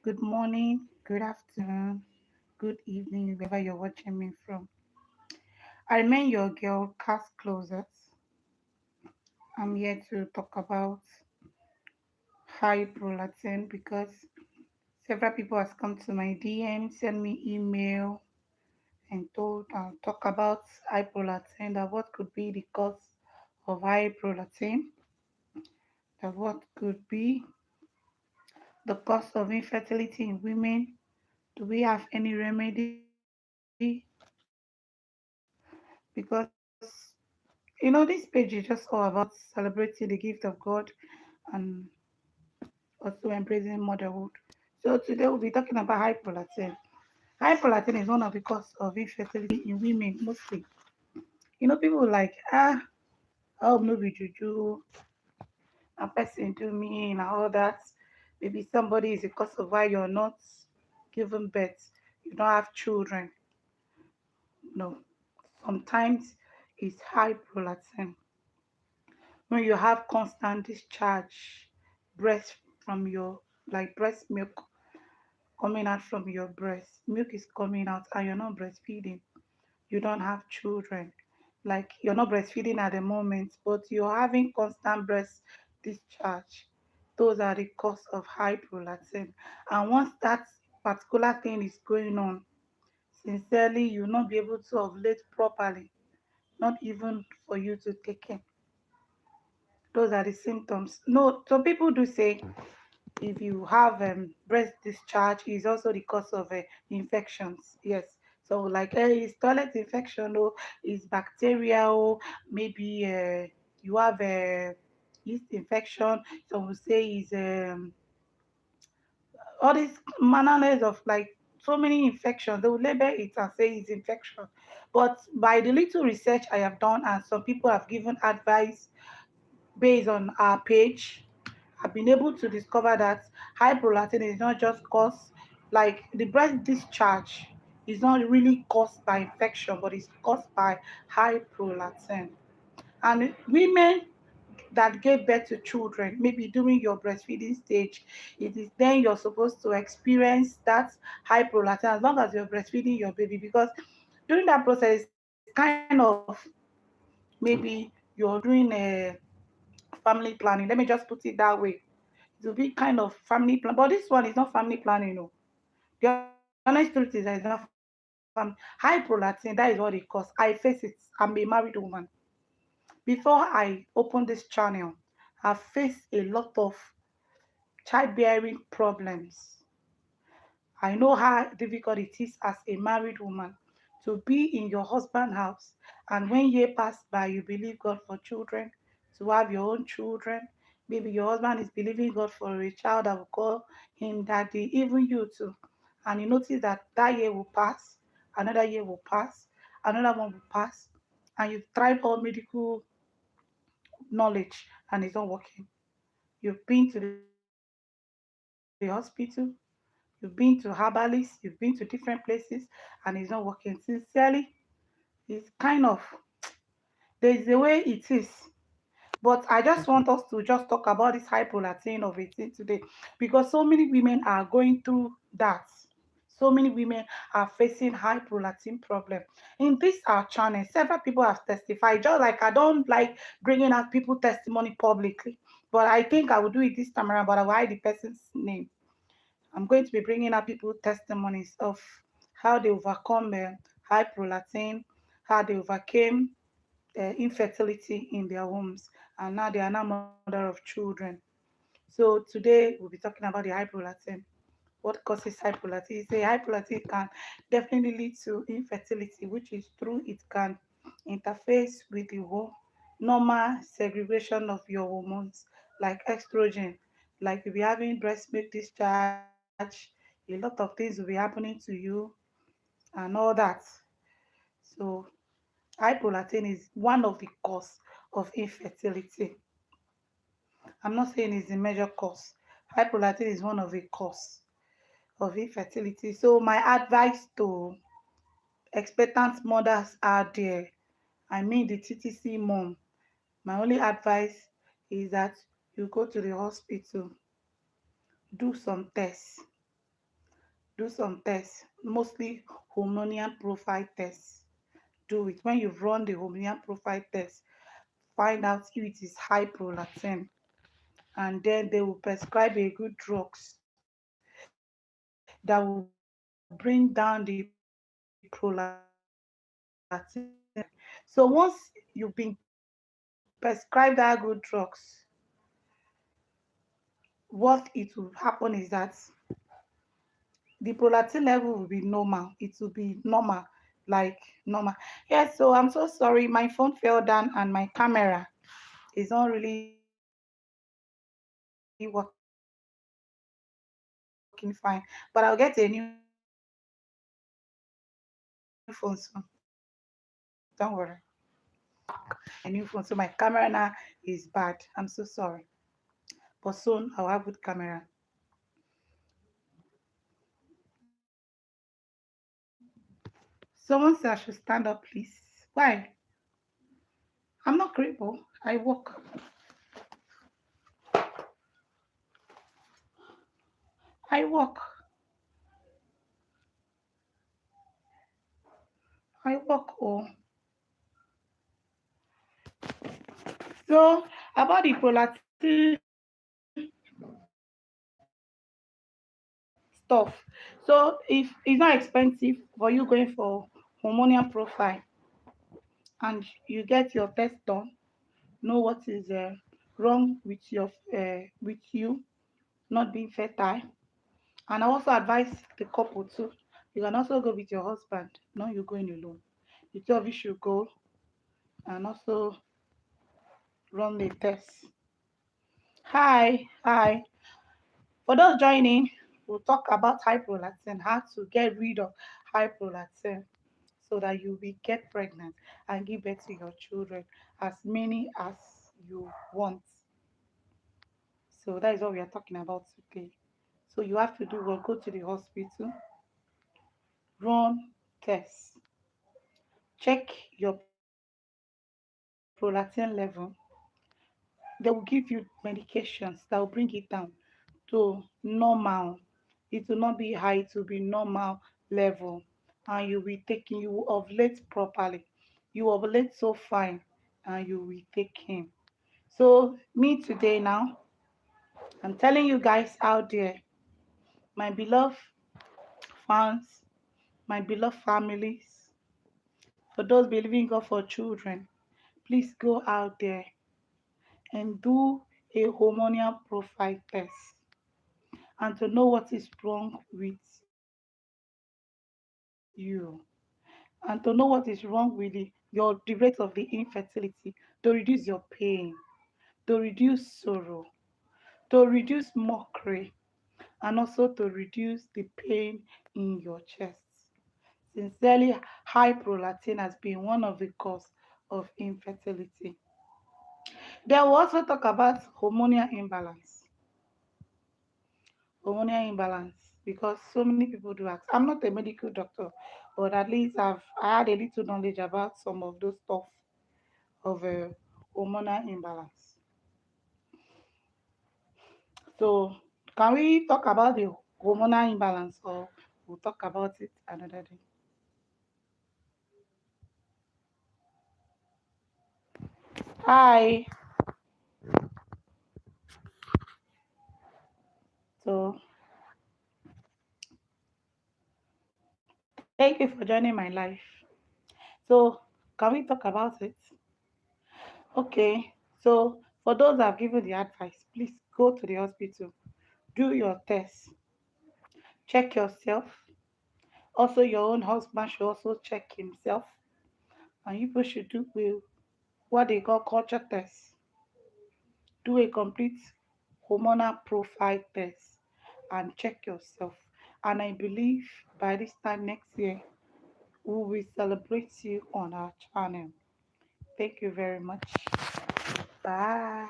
Good morning, good afternoon, good evening, wherever you're watching me from. I remain your girl, Kasclosets. I'm here to talk about high prolactin because several people has come to my DM, send me email, and told talk about high prolactin. That what could be the cause of high prolactin? That what could be the cause of infertility in women? Do we have any remedy? Because this page is just all about celebrating the gift of God and also embracing motherhood. So today we'll be talking about hyprolactin. Hyprolactin is one of the causes of infertility in women mostly. People like I hope no be juju, a person do me and all that. Maybe somebody is the cause of why you're not giving birth, you don't have children. No, sometimes it's hyprolactin. When you have constant discharge, breast from your like breast milk coming out from your breast, milk is coming out and you're not breastfeeding, you don't have children, like you're not breastfeeding at the moment, but you're having constant breast discharge. Those are the cause of high prolactin. And once that particular thing is going on, sincerely, you'll not be able to ovulate properly, not even for you to take care. Those are the symptoms. No, some people do say if you have breast discharge is also the cause of infections. Yes. So like it's toilet infection or it's bacteria or maybe you have a yeast infection. Some will say is all these manners of like so many infections. They will label it and say it's infection. But by the little research I have done and some people have given advice based on our page, I've been able to discover that high prolactin is not just caused, like the breast discharge is not really caused by infection, but it's caused by high prolactin. And women that gave birth to children, maybe during your breastfeeding stage, it is then you're supposed to experience that high prolactin as long as you're breastfeeding your baby, because during that process, it's kind of maybe you're doing a family planning. Let me just put it that way. It will be kind of family plan, but this one is not family planning. No, the honest truth is that it's not family. High prolactin, that is what it costs. I face it. I'm a married woman. Before I opened this channel, I faced a lot of childbearing problems. I know how difficult it is as a married woman to be in your husband's house, and when year pass by, you believe God for children, to have your own children. Maybe your husband is believing God for a child that will call him daddy, even you too. And you notice that that year will pass, another year will pass, another one will pass, and you've tried all medical knowledge and it's not working. You've been to the hospital, you've been to herbalists, you've been to different places, and it's not working. Sincerely, it's kind of there's a way it is. But I just want us to just talk about this hyprolactin of 18 today because so many women are going through that. So many women are facing high prolactin problem. In this our channel, several people have testified. Just like I don't like bringing out people testimony publicly, but I think I will do it this time around. But I will hide the person's name. I'm going to be bringing up people testimonies of how they overcome high prolactin, how they overcame infertility in their homes, and now they are now mother of children. So today we'll be talking about the high prolactin. What causes high prolactin? Say high prolactin can definitely lead to infertility, which is true. It can interface with the whole normal segregation of your hormones, like estrogen. Like you'll be having breast milk discharge, a lot of things will be happening to you, and all that. So high prolactin is one of the cause of infertility. I'm not saying it's the major cause. High prolactin is one of the cause of infertility. So my advice to expectant mothers out there, I mean the TTC mom, my only advice is that you go to the hospital, do some tests, do some tests, mostly hormonal profile tests. Do it when you've run the hormonal profile test, find out if it is high prolactin, and then they will prescribe a good drugs that will bring down the prolactin level. So once you've been prescribed that good drugs, what it will happen is that the prolactin level will be normal. It will be normal, like normal. Yes, so I'm so sorry. My phone fell down and my camera is not really working fine. But I'll get a new phone soon. Don't worry. A new phone. So my camera now is bad. I'm so sorry. But soon I'll have good camera. Someone said I should stand up, please. Why? I'm not crippled. I walk. I walk. I walk. Oh, so about the prolactin stuff. So if it's not expensive for you going for hormonal profile and you get your test done, know what is wrong with you not being fertile. And I also advise the couple too. You can also go with your husband, not you going alone. The two of you should go and also run the test. Hi, hi. For those joining, we'll talk about high prolactin, how to get rid of high prolactin so that you will get pregnant and give birth to your children, as many as you want. So that is what we are talking about today. So you have to do well, go to the hospital, run tests, check your prolactin level. They will give you medications that will bring it down to normal. It will not be high, it will be normal level. And you'll be taking, you will ovulate properly. You ovulate so fine and you will take him. So me today now, I'm telling you guys out there, my beloved fans, my beloved families, for those believing God for children, please go out there and do a hormonal profile test and to know what is wrong with you and to know what is wrong with the rate of the infertility, to reduce your pain, to reduce sorrow, to reduce mockery, and also to reduce the pain in your chest. Sincerely, high prolactin has been one of the cause of infertility. Then we'll also talk about hormonal imbalance, because so many people do ask. I'm not a medical doctor, but at least I had a little knowledge about some of those stuff of hormonal imbalance. So can we talk about the hormonal imbalance, or we'll talk about it another day? Hi. So thank you for joining my life. So can we talk about it? Okay. So for those that have given the advice, please go to the hospital, do your test, check yourself. Also, your own husband should also check himself, and you both should do what they call culture test. Do a complete hormonal profile test and check yourself. And I believe by this time next year, we will celebrate you on our channel. Thank you very much. Bye.